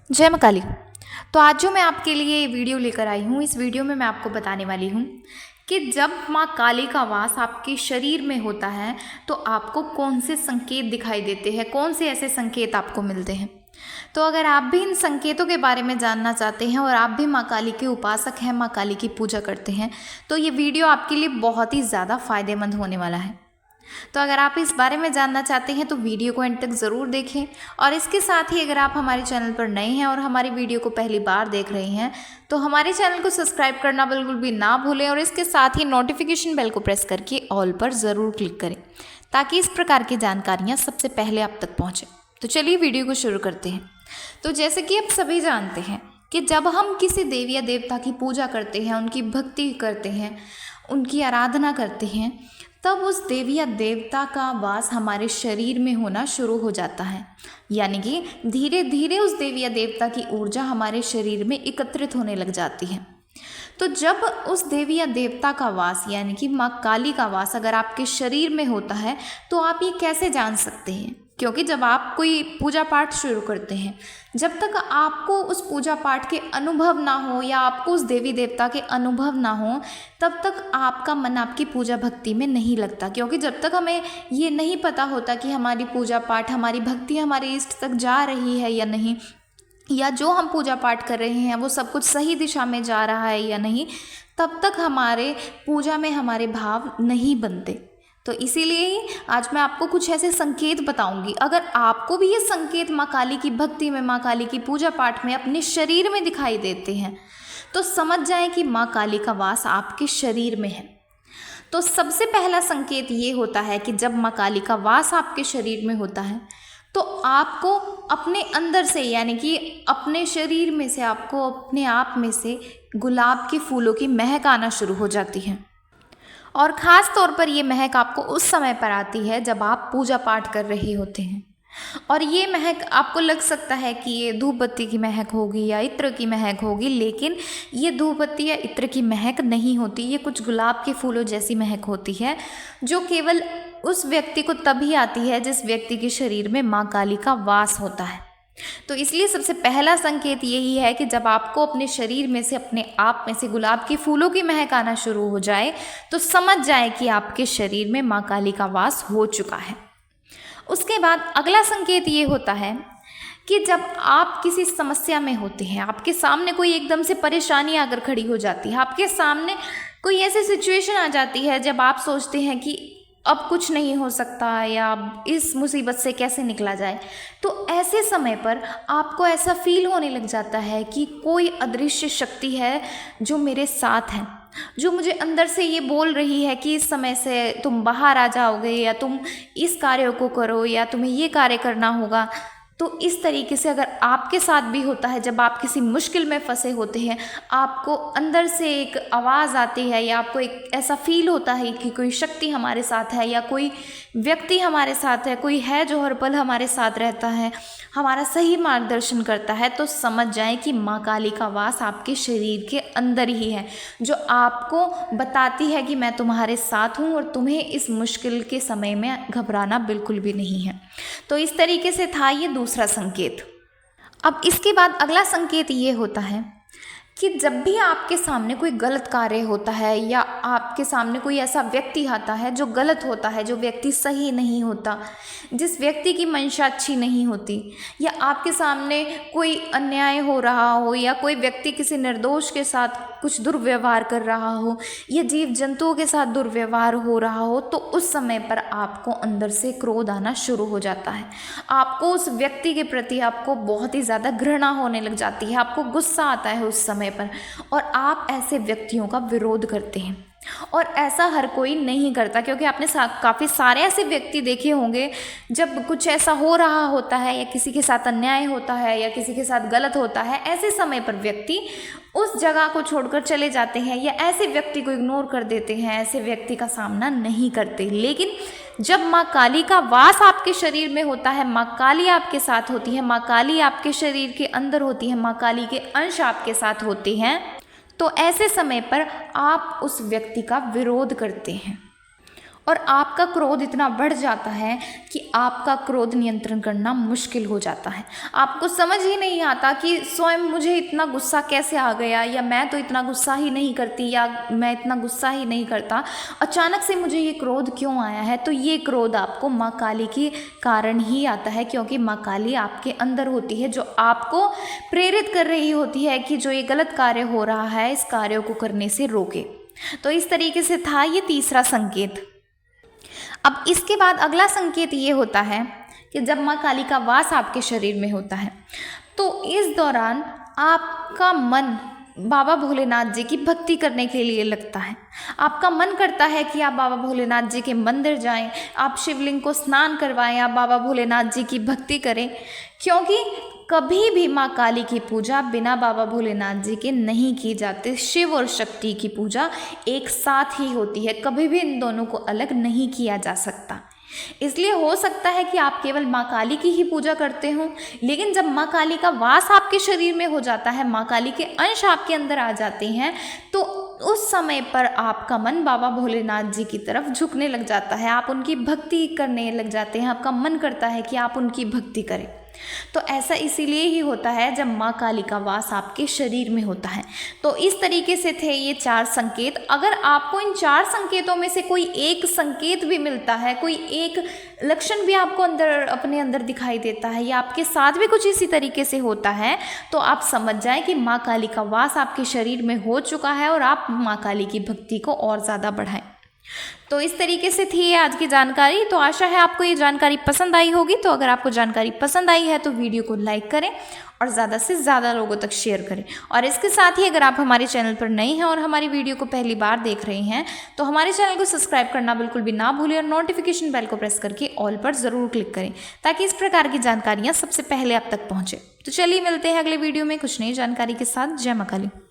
जय माँ काली। तो आज जो मैं आपके लिए ये वीडियो लेकर आई हूँ, इस वीडियो में मैं आपको बताने वाली हूँ कि जब माँ काली का वास आपके शरीर में होता है तो आपको कौन से संकेत दिखाई देते हैं, कौन से ऐसे संकेत आपको मिलते हैं। तो अगर आप भी इन संकेतों के बारे में जानना चाहते हैं और आप भी माँ काली के उपासक हैं, माँ काली की पूजा करते हैं, तो ये वीडियो आपके लिए बहुत ही ज़्यादा फायदेमंद होने वाला है। तो अगर आप इस बारे में जानना चाहते हैं तो वीडियो को एंड तक ज़रूर देखें। और इसके साथ ही अगर आप हमारे चैनल पर नए हैं और हमारी वीडियो को पहली बार देख रहे हैं तो हमारे चैनल को सब्सक्राइब करना बिल्कुल भी ना भूलें और इसके साथ ही नोटिफिकेशन बेल को प्रेस करके ऑल पर ज़रूर क्लिक करें ताकि इस प्रकार की जानकारियाँ सबसे पहले आप तक पहुँचें। तो चलिए वीडियो को शुरू करते हैं। तो जैसे कि आप सभी जानते हैं कि जब हम किसी देवी या देवता की पूजा करते हैं, उनकी भक्ति करते हैं, उनकी आराधना करते हैं, तब उस देवी या देवता का वास हमारे शरीर में होना शुरू हो जाता है। यानी कि धीरे धीरे उस देवी या देवता की ऊर्जा हमारे शरीर में एकत्रित होने लग जाती है। तो जब उस देवी या देवता का वास यानी कि माँ काली का वास अगर आपके शरीर में होता है तो आप ये कैसे जान सकते हैं? क्योंकि जब आप कोई पूजा पाठ शुरू करते हैं, जब तक आपको उस पूजा पाठ के अनुभव ना हो या आपको उस देवी देवता के अनुभव ना हो, तब तक आपका मन आपकी पूजा भक्ति में नहीं लगता। क्योंकि जब तक हमें ये नहीं पता होता कि हमारी पूजा पाठ, हमारी भक्ति हमारे इष्ट तक जा रही है या नहीं, या जो हम पूजा पाठ कर रहे हैं वो सब कुछ सही दिशा में जा रहा है या नहीं, तब तक हमारे पूजा में हमारे भाव नहीं बनते। तो इसीलिए ही आज मैं आपको कुछ ऐसे संकेत बताऊंगी। अगर आपको भी ये संकेत माँ काली की भक्ति में, माँ काली की पूजा पाठ में अपने शरीर में दिखाई देते हैं तो समझ जाएं कि माँ काली का वास आपके शरीर में है। तो सबसे पहला संकेत ये होता है कि जब माँ काली का वास आपके शरीर में होता है तो आपको अपने अंदर से यानी कि अपने शरीर में से, आपको अपने आप में से गुलाब के फूलों की महक आना शुरू हो जाती है। और ख़ास तौर पर ये महक आपको उस समय पर आती है जब आप पूजा पाठ कर रहे होते हैं। और ये महक आपको लग सकता है कि ये धूप बत्ती की महक होगी या इत्र की महक होगी, लेकिन ये धूप बत्ती या इत्र की महक नहीं होती। ये कुछ गुलाब के फूलों जैसी महक होती है जो केवल उस व्यक्ति को तभी आती है जिस व्यक्ति के शरीर में माँ काली का वास होता है। तो इसलिए सबसे पहला संकेत यही है कि जब आपको अपने शरीर में से, अपने आप में से गुलाब के फूलों की महक आना शुरू हो जाए तो समझ जाए कि आपके शरीर में माँ काली का वास हो चुका है। उसके बाद अगला संकेत ये होता है कि जब आप किसी समस्या में होते हैं, आपके सामने कोई एकदम से परेशानी आकर खड़ी हो जाती है, आपके सामने कोई ऐसी सिचुएशन आ जाती है जब आप सोचते हैं कि अब कुछ नहीं हो सकता या इस मुसीबत से कैसे निकला जाए, तो ऐसे समय पर आपको ऐसा फील होने लग जाता है कि कोई अदृश्य शक्ति है जो मेरे साथ है, जो मुझे अंदर से ये बोल रही है कि इस समय से तुम बाहर आ जाओगे या तुम इस कार्य को करो या तुम्हें ये कार्य करना होगा। तो इस तरीके से अगर आपके साथ भी होता है, जब आप किसी मुश्किल में फंसे होते हैं, आपको अंदर से एक आवाज़ आती है या आपको एक ऐसा फील होता है कि कोई शक्ति हमारे साथ है या कोई व्यक्ति हमारे साथ है, कोई है जो हर पल हमारे साथ रहता है, हमारा सही मार्गदर्शन करता है, तो समझ जाएं कि माँ काली का वास आपके शरीर के अंदर ही है, जो आपको बताती है कि मैं तुम्हारे साथ हूँ और तुम्हें इस मुश्किल के समय में घबराना बिल्कुल भी नहीं है। तो इस तरीके से था ये दूसरा संकेत। अब इसके बाद अगला संकेत ये होता है कि जब भी आपके सामने कोई गलत कार्य होता है या आपके सामने कोई ऐसा व्यक्ति आता है जो गलत होता है, जो व्यक्ति सही नहीं होता, जिस व्यक्ति की मंशा अच्छी नहीं होती, या आपके सामने कोई अन्याय हो रहा हो या कोई व्यक्ति किसी निर्दोष के साथ कुछ दुर्व्यवहार कर रहा हो या जीव जंतुओं के साथ दुर्व्यवहार हो रहा हो, तो उस समय पर आपको अंदर से क्रोध आना शुरू हो जाता है। आपको उस व्यक्ति के प्रति आपको बहुत ही ज़्यादा घृणा होने लग जाती है, आपको गुस्सा आता है उस समय पर और आप ऐसे व्यक्तियों का विरोध करते हैं। और ऐसा हर कोई नहीं करता, क्योंकि आपने काफ़ी सारे ऐसे व्यक्ति देखे होंगे जब कुछ ऐसा हो रहा होता है या किसी के साथ अन्याय होता है या किसी के साथ गलत होता है, ऐसे समय पर व्यक्ति उस जगह को छोड़कर चले जाते हैं या ऐसे व्यक्ति को इग्नोर कर देते हैं, ऐसे व्यक्ति का सामना नहीं करते। लेकिन जब माँ काली का वास आपके शरीर में होता है, माँ काली आपके साथ होती है, माँ काली आपके शरीर के अंदर होती है, माँ काली के अंश आपके साथ होते हैं, तो ऐसे समय पर आप उस व्यक्ति का विरोध करते हैं और आपका क्रोध इतना बढ़ जाता है कि आपका क्रोध नियंत्रण करना मुश्किल हो जाता है। आपको समझ ही नहीं आता कि स्वयं मुझे इतना गुस्सा कैसे आ गया, या मैं तो इतना गुस्सा ही नहीं करती, या मैं इतना गुस्सा ही नहीं करता, अचानक से मुझे ये क्रोध क्यों आया है। तो ये क्रोध आपको माँ काली के कारण ही आता है, क्योंकि माँ काली आपके अंदर होती है, जो आपको प्रेरित कर रही होती है कि जो ये गलत कार्य हो रहा है इस कार्यों को करने से रोके। तो इस तरीके से था ये तीसरा संकेत। अब इसके बाद अगला संकेत ये होता है कि जब माँ काली का वास आपके शरीर में होता है तो इस दौरान आपका मन बाबा भोलेनाथ जी की भक्ति करने के लिए लगता है। आपका मन करता है कि आप बाबा भोलेनाथ जी के मंदिर जाएं, आप शिवलिंग को स्नान करवाएं, आप बाबा भोलेनाथ जी की भक्ति करें, क्योंकि कभी भी माँ काली की पूजा बिना बाबा भोलेनाथ जी के नहीं की जाती। शिव और शक्ति की पूजा एक साथ ही होती है, कभी भी इन दोनों को अलग नहीं किया जा सकता। इसलिए हो सकता है कि आप केवल माँ काली की ही पूजा करते हो, लेकिन जब माँ काली का वास आपके शरीर में हो जाता है, माँ काली के अंश आपके अंदर आ जाते हैं, तो उस समय पर आपका मन बाबा भोलेनाथ जी की तरफ झुकने लग जाता है, आप उनकी भक्ति करने लग जाते हैं, आपका मन करता है कि आप उनकी भक्ति करें। तो ऐसा इसीलिए ही होता है जब माँ काली का वास आपके शरीर में होता है। तो इस तरीके से थे ये 4 संकेत। अगर आपको इन 4 संकेतों में से कोई एक संकेत भी मिलता है, कोई एक लक्षण भी आपको अपने अंदर दिखाई देता है, या आपके साथ भी कुछ इसी तरीके से होता है, तो आप समझ जाएं कि माँ काली का वास आपके शरीर में हो चुका है और आप माँ काली की भक्ति को और ज़्यादा बढ़ाएं। तो इस तरीके से थी ये आज की जानकारी। तो आशा है आपको ये जानकारी पसंद आई होगी। तो अगर आपको जानकारी पसंद आई है तो वीडियो को लाइक करें और ज़्यादा से ज़्यादा लोगों तक शेयर करें। और इसके साथ ही अगर आप हमारे चैनल पर नए हैं और हमारी वीडियो को पहली बार देख रहे हैं तो हमारे चैनल को सब्सक्राइब करना बिल्कुल भी ना भूलें और नोटिफिकेशन बेल को प्रेस करके ऑल पर ज़रूर क्लिक करें, ताकि इस प्रकार की जानकारियाँ सबसे पहले आप तक पहुँचे। तो चलिए मिलते हैं अगले वीडियो में कुछ नई जानकारी के साथ। जय माँ काली।